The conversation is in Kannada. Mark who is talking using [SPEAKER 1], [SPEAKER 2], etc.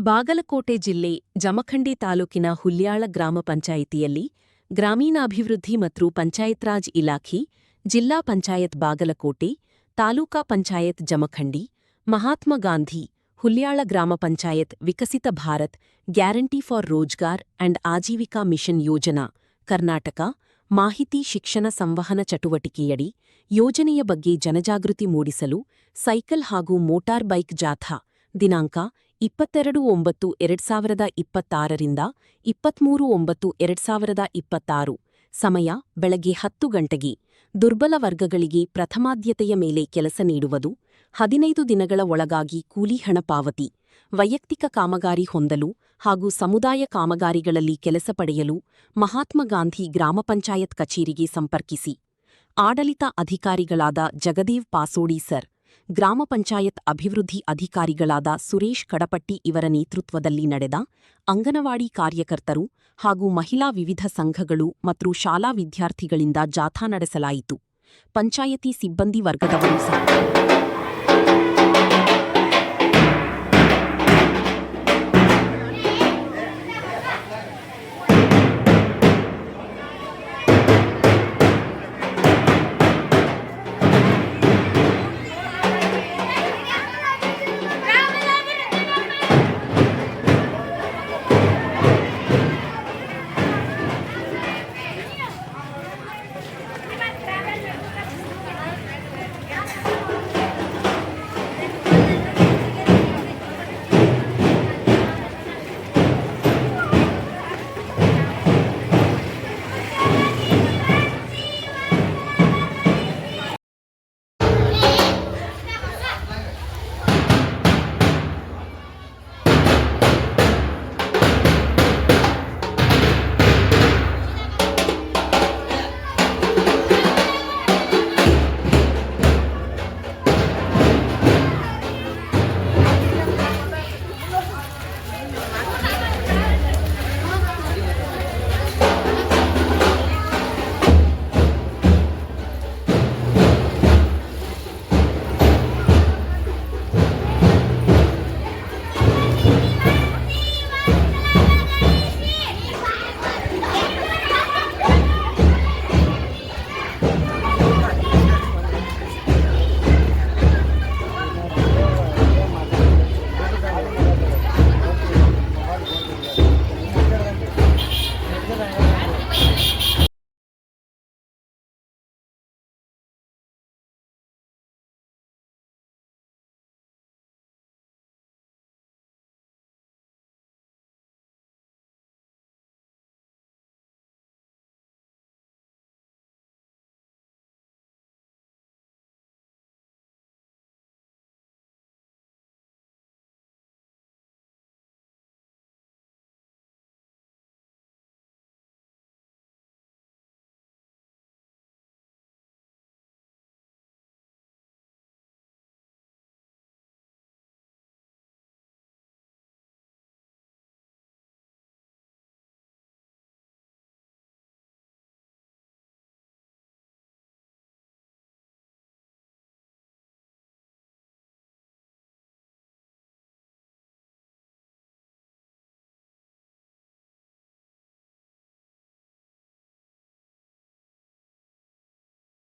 [SPEAKER 1] ಬಾಗಲಕೋಟೆ ಜಿಲ್ಲೆ ಜಮಖಂಡಿ ತಾಲೂಕಿನ ಹುಲ್ಯಾಳ ಗ್ರಾಮ ಪಂಚಾಯಿತಿಯಲ್ಲಿ ಗ್ರಾಮೀಣಾಭಿವೃದ್ಧಿ ಮತ್ತು ಪಂಚಾಯತ್ ರಾಜ್ ಇಲಾಖೆ, ಜಿಲ್ಲಾ ಪಂಚಾಯತ್ ಬಾಗಲಕೋಟೆ, ತಾಲೂಕಾ ಪಂಚಾಯತ್ ಜಮಖಂಡಿ, ಮಹಾತ್ಮ ಗಾಂಧಿ ಹುಲ್ಯಾಳ ಗ್ರಾಮ panchayat Viksit Bharat guarantee for Rozgar and Ajeevika mission Yojana Karnataka ಮಾಹಿತಿ ಶಿಕ್ಷಣ ಸಂವಹನ ಚಟುವಟಿಕೆಯಡಿ ಯೋಜನೆಯ ಬಗ್ಗೆ ಜನಜಾಗೃತಿ ಮೂಡಿಸಲು ಸೈಕಲ್ ಹಾಗೂ ಮೋಟಾರ್ ಬೈಕ್ ಜಾಥಾ ದಿನಾಂಕ 22/9/2026 ರಿಂದ 23/9/2026 ಸಮಯ ಬೆಳಗ್ಗೆ 10 ಗಂಟೆಗೆ ದುರ್ಬಲ ವರ್ಗಗಳಿಗೆ ಪ್ರಥಮಾದ್ಯತೆಯ ಮೇಲೆ ಕೆಲಸ ನೀಡುವುದು, 15 ದಿನಗಳ ಒಳಗಾಗಿ ಕೂಲಿ ಹಣ ಪಾವತಿ, ವೈಯಕ್ತಿಕ ಕಾಮಗಾರಿ ಹೊಂದಲು ಹಾಗೂ ಸಮುದಾಯ ಕಾಮಗಾರಿಗಳಲ್ಲಿ ಕೆಲಸ ಪಡೆಯಲು ಮಹಾತ್ಮ ಗಾಂಧಿ ಗ್ರಾಮ ಪಂಚಾಯತ್ ಕಚೇರಿಗೆ ಸಂಪರ್ಕಿಸಿ. ಆಡಳಿತ ಅಧಿಕಾರಿಗಳಾದ ಜಗದೇವ್ ಪಾಸೋಡಿ ಸರ್, ಗ್ರಾಮ ಪಂಚಾಯತ್ ಅಭಿವೃದ್ಧಿ ಅಧಿಕಾರಿಗಳಾದ ಸುರೇಶ್ ಕಡಪಟ್ಟಿ ಇವರ ನೇತೃತ್ವದಲ್ಲಿ ನಡೆದ ಅಂಗನವಾಡಿ ಕಾರ್ಯಕರ್ತರು ಹಾಗೂ ಮಹಿಳಾ ವಿವಿಧ ಸಂಘಗಳು ಮತ್ತು ಶಾಲಾ ವಿದ್ಯಾರ್ಥಿಗಳಿಂದ ಜಾಥಾ ನಡೆಸಲಾಯಿತು. ಪಂಚಾಯತಿ ಸಿಬ್ಬಂದಿ ವರ್ಗದವರು ಸಹ